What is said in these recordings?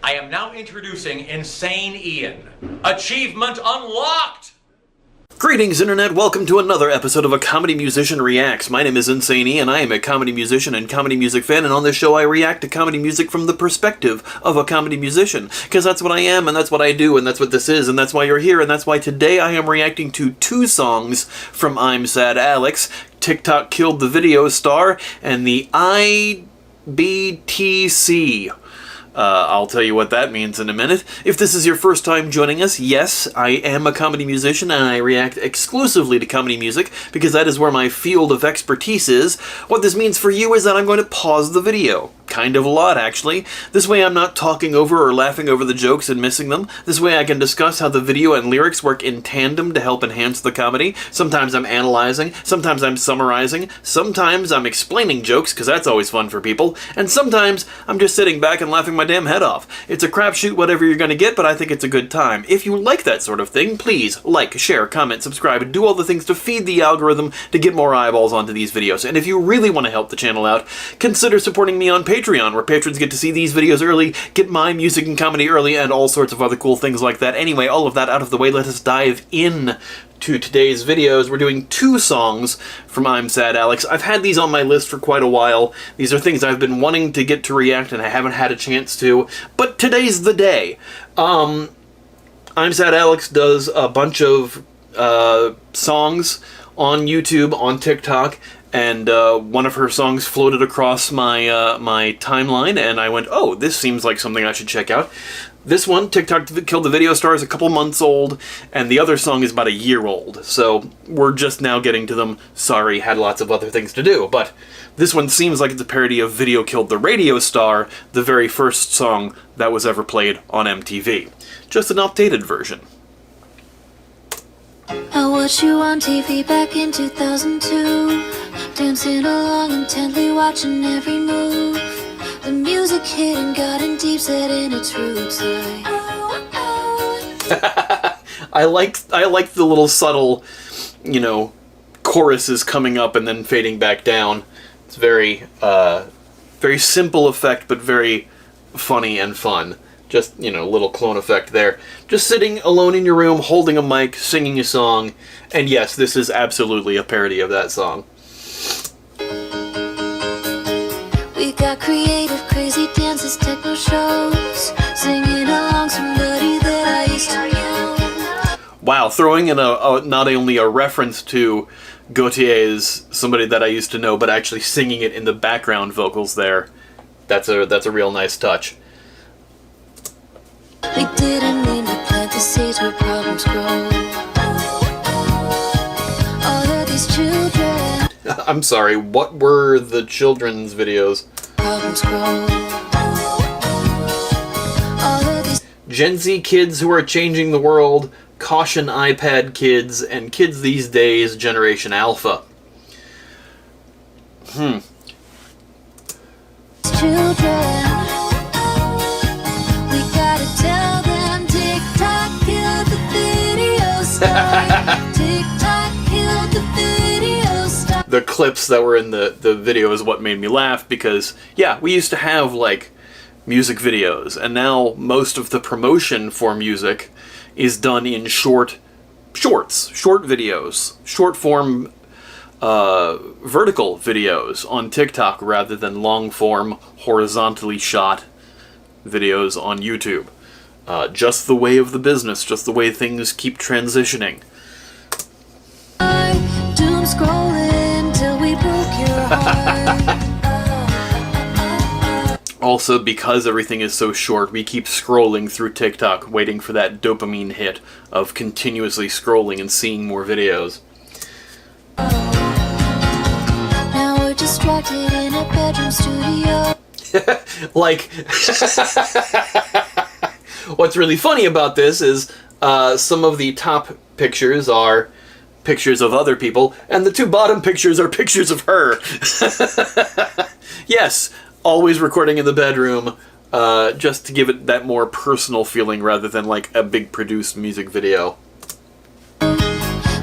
I am now introducing Insane Ian. Achievement unlocked! Greetings, Internet! Welcome to another episode of A Comedy Musician Reacts. My name is Insane Ian. I am a comedy musician and comedy music fan, and on this show I react to comedy music from the perspective of a comedy musician. Because that's what I am, and that's what I do, and that's what this is, and that's why you're here, and that's why today I am reacting to two songs from I'm Sad Alex, TikTok Killed the Video Star, and the ibtc. I'll tell you what that means in a minute. If this is your first time joining us, yes, I am a comedy musician and I react exclusively to comedy music because that is where my field of expertise is. What this means for you is that I'm going to pause the video. Kind of a lot, actually. This way I'm not talking over or laughing over the jokes and missing them. This way I can discuss how the video and lyrics work in tandem to help enhance the comedy. Sometimes I'm analyzing, sometimes I'm summarizing, sometimes I'm explaining jokes, because that's always fun for people, and sometimes I'm just sitting back and laughing my damn head off. It's a crapshoot whatever you're gonna get, but I think it's a good time. If you like that sort of thing, please like, share, comment, subscribe, and do all the things to feed the algorithm to get more eyeballs onto these videos. And if you really want to help the channel out, consider supporting me on Patreon, where patrons get to see these videos early, get my music and comedy early, and all sorts of other cool things like that. Anyway, all of that out of the way, let us dive in to today's videos. We're doing two songs from I'm Sad Alex. I've had these on my list for quite a while. These are things I've been wanting to get to react and I haven't had a chance to, but today's the day. I'm Sad Alex does a bunch of songs on YouTube, on TikTok, and one of her songs floated across my my timeline, and I went, oh, this seems like something I should check out. This one, TikTok Killed the Video Star, is a couple months old, and the other song is about a year old, so we're just now getting to them. Sorry, had lots of other things to do, but this one seems like it's a parody of Video Killed the Radio Star, the very first song that was ever played on MTV. Just an updated version. I watched you on TV back in 2002, dancing along intently, watching every move. The music hit and got in deep, set in its roots. I liked the little subtle, you know, choruses coming up and then fading back down. It's very simple effect, but very funny and fun. Just, you know, little clone effect there. Just sitting alone in your room, holding a mic, singing a song. And yes, this is absolutely a parody of that song. We got creative, crazy dances, techno shows, singing along somebody that I used to know. Wow, throwing in not only a reference to Gautier's Somebody That I Used to Know, but actually singing it in the background vocals there. That's a real nice touch. We didn't mean to plant the seeds where problems grow. All of these children. I'm sorry, what were the children's videos? Problems grow. All of these Gen Z kids who are changing the world, caution iPad kids, and kids these days, Generation Alpha. children. We gotta tell them TikTok killed the video star. TikTok killed the video star. The clips that were in the video is what made me laugh because, yeah, we used to have, like, music videos, and now most of the promotion for music is done in short videos, short-form vertical videos on TikTok rather than long-form, horizontally shot videos on YouTube. Just the way of the business, just the way things keep transitioning. Doom scrolling till we broke your heart. Also, because everything is so short, we keep scrolling through TikTok, waiting for that dopamine hit of continuously scrolling and seeing more videos. Now we're distracted in a bedroom studio. Like, what's really funny about this is some of the top pictures are pictures of other people, and the two bottom pictures are pictures of her. Yes, always recording in the bedroom, just to give it that more personal feeling rather than like a big produced music video.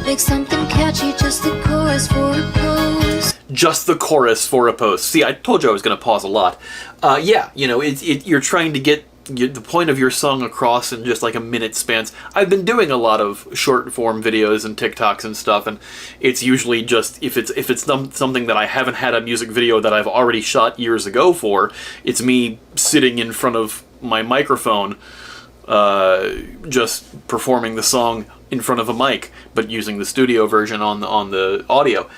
Make something catchy, just the chorus for a pose. Just the chorus for a post. See, I told you I was going to pause a lot. Yeah, you know, you're trying to get the point of your song across in just like a minute spans. I've been doing a lot of short form videos and TikToks and stuff, and it's usually just if it's something that I haven't had a music video that I've already shot years ago for, it's me sitting in front of my microphone, just performing the song in front of a mic, but using the studio version on the audio.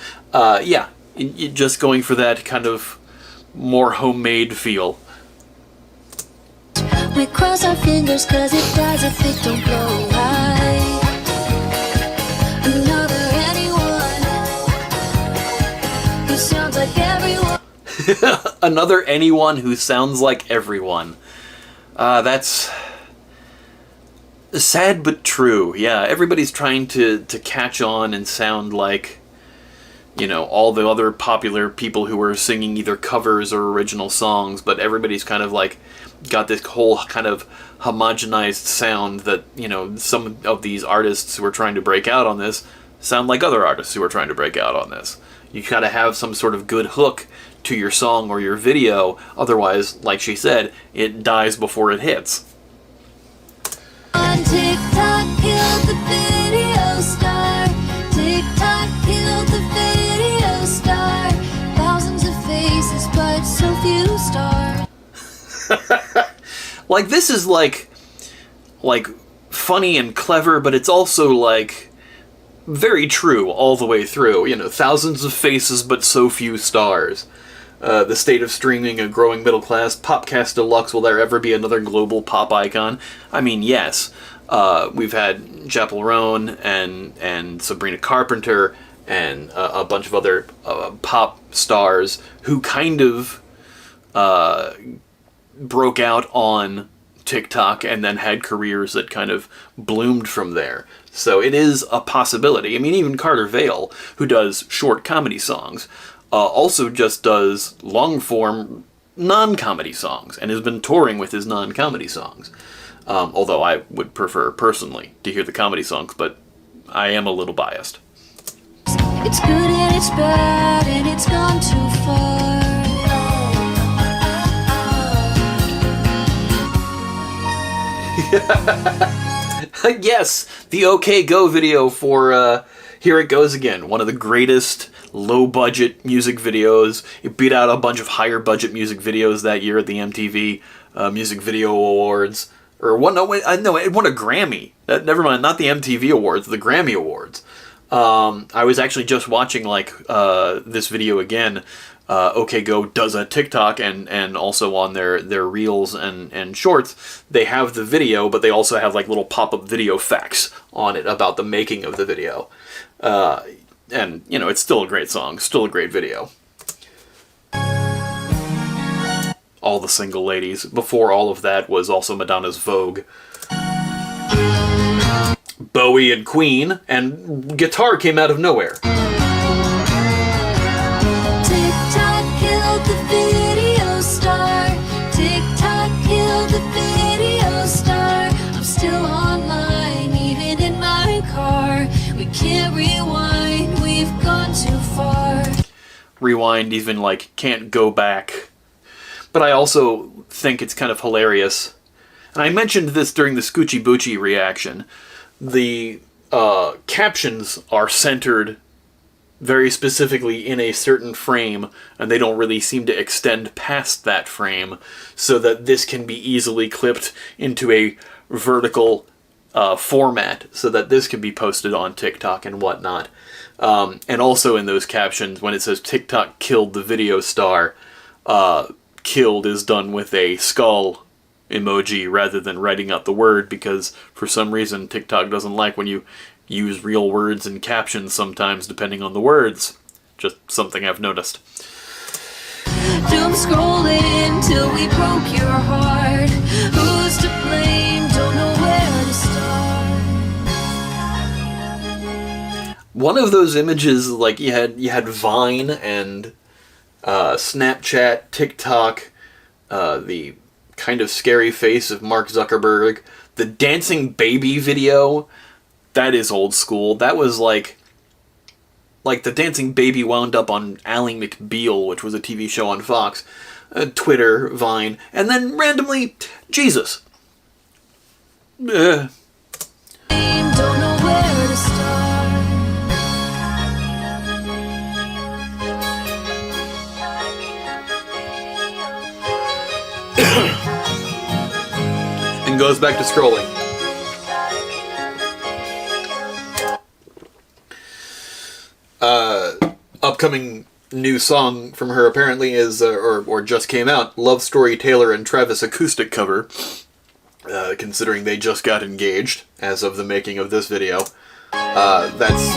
Just going for that kind of more homemade feel. We cross our fingers cause it dies if it don't blow high. Another anyone who sounds like everyone. Another anyone who sounds like everyone. That's sad but true. Yeah, everybody's trying to catch on and sound like, you know, all the other popular people who are singing either covers or original songs, but everybody's kind of like got this whole kind of homogenized sound that, you know, some of these artists who are trying to break out on this sound like other artists who are trying to break out on this. You gotta have some sort of good hook to your song or your video, otherwise, like she said, it dies before it hits. On TikTok killed the video star. TikTok killed the video star. Thousands of faces, but so few stars. Like, this is like funny and clever, but it's also like very true all the way through. You know, thousands of faces, but so few stars. The state of streaming, a growing middle class, Popcast Deluxe, will there ever be another global pop icon? I mean, yes. We've had Chappell Roan and Sabrina Carpenter and a bunch of other pop stars who kind of broke out on TikTok and then had careers that kind of bloomed from there. So it is a possibility. I mean, even Carter Vale, who does short comedy songs, also just does long-form non-comedy songs and has been touring with his non-comedy songs. Although I would prefer, personally, to hear the comedy songs, but I am a little biased. It's good and it's bad and it's gone too far. Yes, the OK Go video for Here It Goes Again, one of the greatest low-budget music videos. It beat out a bunch of higher-budget music videos that year at the MTV Music Video Awards. It won a Grammy. Never mind, not the MTV Awards, the Grammy Awards. I was actually just watching this video again. OK Go does a TikTok and also on their reels and shorts, they have the video, but they also have like little pop-up video facts on it about the making of the video. And, you know, it's still a great song, still a great video. All the Single Ladies. Before all of that was also Madonna's Vogue. Bowie and Queen, and guitar came out of nowhere. TikTok killed the video star. TikTok killed the video star. I'm still online, even in my car. We can't rewind, we've gone too far. Rewind, even like can't go back. But I also think it's kind of hilarious. And I mentioned this during the Scoochie Boochie reaction. The captions are centered very specifically in a certain frame, and they don't really seem to extend past that frame, so that this can be easily clipped into a vertical format, so that this can be posted on TikTok and whatnot. And also in those captions, when it says TikTok killed the video star, killed is done with a skull emoji rather than writing out the word, because for some reason TikTok doesn't like when you use real words in captions sometimes depending on the words. Just something I've noticed. Doom scrolling till we broke your heart. Who's to blame? Don't know where to start. One of those images, like you had Vine and Snapchat, TikTok, the kind of scary face of Mark Zuckerberg, the dancing baby video, that is old school. That was like the dancing baby wound up on Ally McBeal, which was a TV show on Fox. Twitter, Vine, and then randomly, Jesus. Don't know where to start. And goes back to scrolling. Upcoming new song from her apparently is, or just came out, Love Story Taylor and Travis acoustic cover, considering they just got engaged as of the making of this video. That's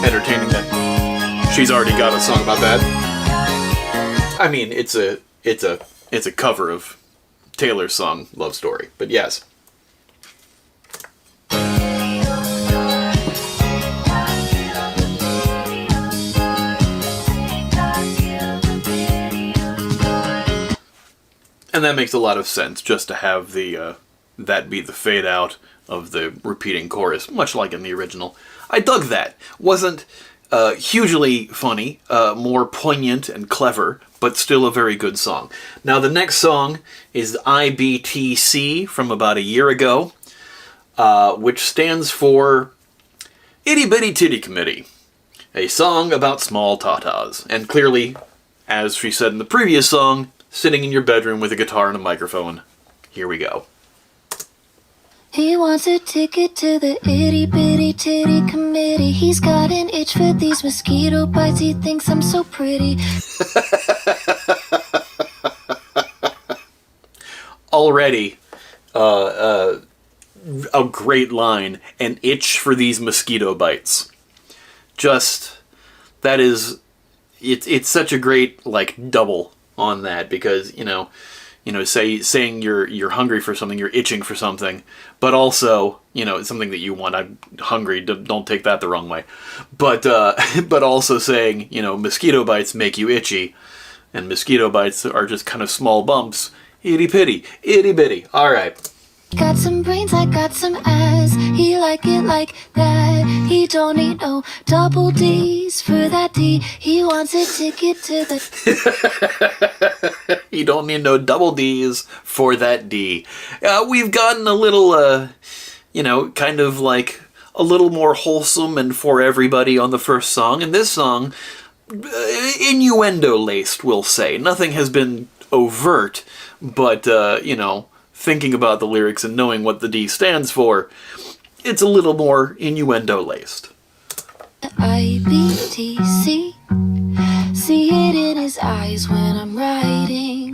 entertaining that she's already got a song about that. I mean, it's a cover of Taylor's song, Love Story, but yes. And that makes a lot of sense, just to have the that be the fade out of the repeating chorus, much like in the original. I dug that. Wasn't hugely funny, more poignant and clever, but still a very good song. Now the next song is ibtc from about a year ago, which stands for Itty Bitty Titty Committee, a song about small tatas. And clearly, as she said in the previous song, sitting in your bedroom with a guitar and a microphone. Here we go. He wants a ticket to the itty bitty titty committee. He's got an itch for these mosquito bites. He thinks I'm so pretty. Already, a great line. An itch for these mosquito bites. Just, that is, it's such a great, like, double on that, because saying you're hungry for something, you're itching for something, but also it's something that you want. I'm hungry. Don't take that the wrong way, but also saying mosquito bites make you itchy, and mosquito bites are just kind of small bumps. Itty bitty. All right. Got some brains, I got some ass. He like it like that. He don't need no double D's for that D. He wants a ticket to the... You don't need no double D's for that D. We've gotten a little, kind of like a little more wholesome and for everybody on the first song. And this song, innuendo-laced, we'll say. Nothing has been overt, but, thinking about the lyrics and knowing what the D stands for, it's a little more innuendo-laced. ibtc, see it in his eyes when I'm writing.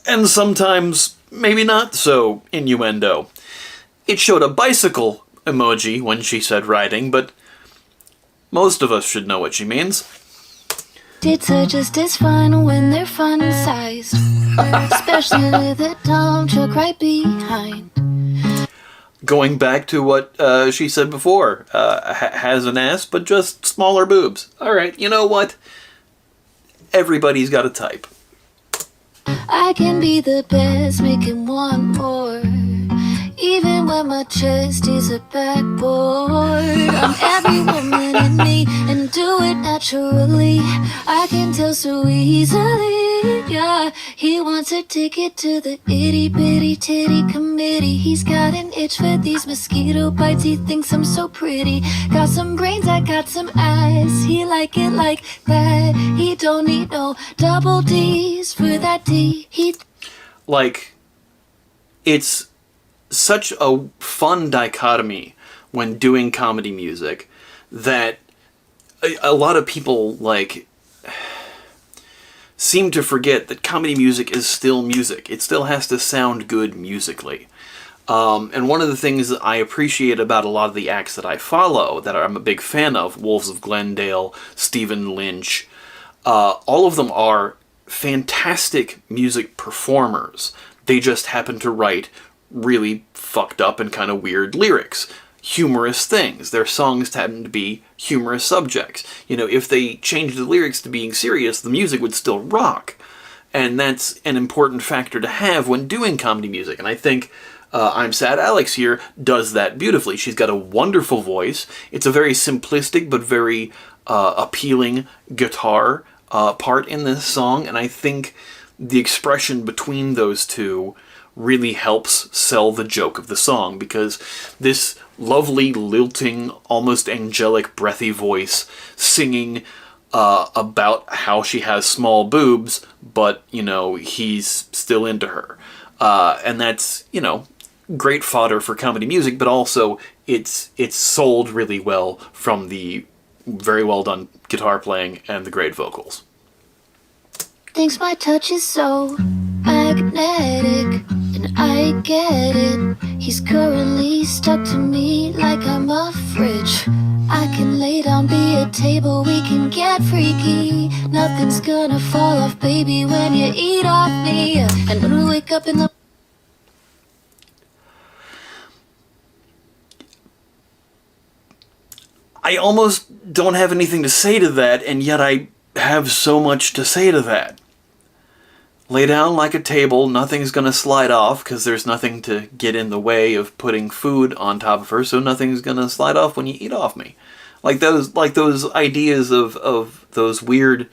And sometimes, maybe not so innuendo. It showed a bicycle emoji when she said riding, but most of us should know what she means. Tits are just as fun when they're fun-sized, especially the dump truck right behind. Going back to what she said before, has an ass, but just smaller boobs. All right, you know what? Everybody's got a type. I can be the best, making one more. Even when my chest is a backboard, I'm every woman in me and do it naturally. I can tell so easily, yeah. He wants a ticket to the itty bitty titty committee. He's got an itch for these mosquito bites. He thinks I'm so pretty. Got some brains, I got some ass. He like it like that. He don't need no double D's for that D. It's such a fun dichotomy when doing comedy music that a lot of people seem to forget that comedy music is still music. It still has to sound good musically. And one of the things that I appreciate about a lot of the acts that I follow, that I'm a big fan of, Wolves of Glendale, Stephen Lynch, all of them are fantastic music performers. They just happen to write really fucked up and kind of weird lyrics. Humorous things. Their songs happen to be humorous subjects. If they changed the lyrics to being serious, the music would still rock. And that's an important factor to have when doing comedy music. And I think I'm Sad Alex here does that beautifully. She's got a wonderful voice. It's a very simplistic but very appealing guitar part in this song, and I think the expression between those two really helps sell the joke of the song, because this lovely, lilting, almost angelic, breathy voice singing about how she has small boobs, but, you know, he's still into her. And that's, you know, great fodder for comedy music, but also it's sold really well from the very well done guitar playing and the great vocals. Thinks my touch is so magnetic, and I get it. He's currently stuck to me like I'm a fridge. I can lay down, be a table, we can get freaky. Nothing's gonna fall off, baby, when you eat off me. And when we wake up in the... I almost don't have anything to say to that, and yet I have so much to say to that. Lay down like a table, nothing's gonna slide off, because there's nothing to get in the way of putting food on top of her, so nothing's gonna slide off when you eat off me. Like those ideas of those weird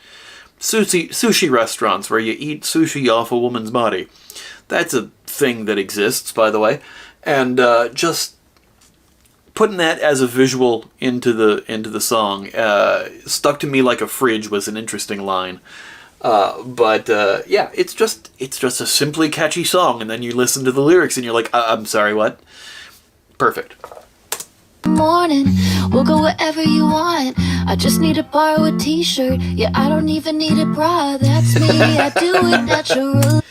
sushi restaurants where you eat sushi off a woman's body. That's a thing that exists, by the way. And just putting that as a visual into the song, stuck to me like a fridge was an interesting line. But yeah, it's just a simply catchy song, and then you listen to the lyrics and you're like, I'm sorry, what? Perfect. Morning, we'll go wherever you want. I just need to borrow a t-shirt. Yeah, I don't even need a bra. That's me, I do it natural.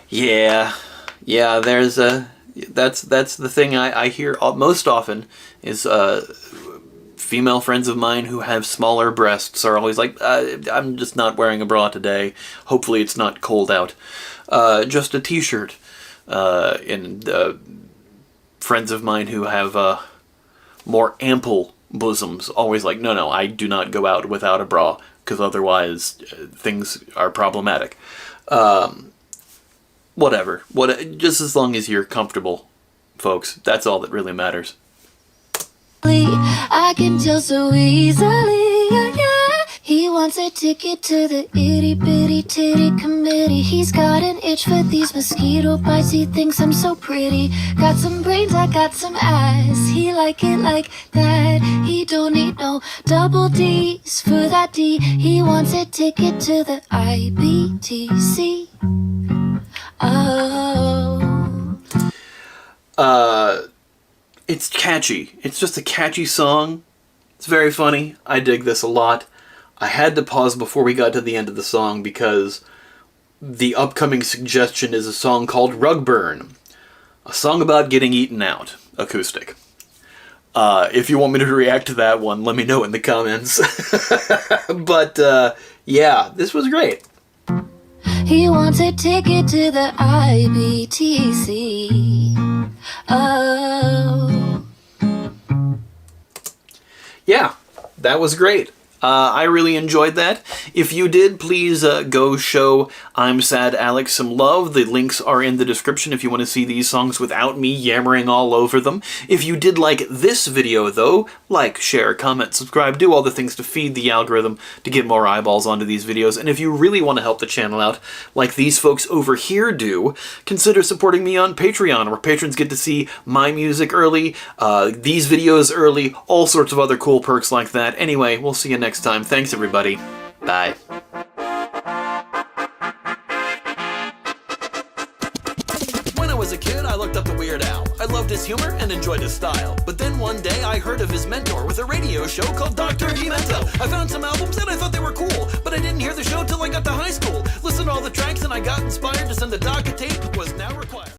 Yeah, there's that's the thing I hear most often is female friends of mine who have smaller breasts are always like, I'm just not wearing a bra today. Hopefully it's not cold out. Just a t-shirt. And friends of mine who have more ample bosoms always like, no, I do not go out without a bra, because otherwise things are problematic. Whatever. Just as long as you're comfortable, folks. That's all that really matters. I can tell so easily, yeah. He wants a ticket to the itty bitty titty committee. He's got an itch for these mosquito bites. He thinks I'm so pretty. Got some brains, I got some ass. He like it like that. He don't need no double D's for that D. He wants a ticket to the ibtc. Oh. It's catchy. It's just a catchy song. It's very funny. I dig this a lot. I had to pause before we got to the end of the song because the upcoming suggestion is a song called Rug Burn. A song about getting eaten out. Acoustic. If you want me to react to that one, let me know in the comments. But, yeah, this was great. He wants a ticket to the ibtc. Oh. Yeah, that was great. I really enjoyed that. If you did, please go show I'm Sad Alex some love. The links are in the description if you want to see these songs without me yammering all over them. If you did like this video, though, like, share, comment, subscribe, do all the things to feed the algorithm to get more eyeballs onto these videos. And if you really want to help the channel out, like these folks over here do, consider supporting me on Patreon, where patrons get to see my music early, these videos early, all sorts of other cool perks like that. Anyway, we'll see you next time. Thanks, everybody. Bye. When I was a kid, I looked up to Weird Al. I loved his humor and enjoyed his style. But then one day, I heard of his mentor with a radio show called Dr. Demento. I found some albums and I thought they were cool, but I didn't hear the show till I got to high school. Listened to all the tracks and I got inspired to send the doc a tape was now required.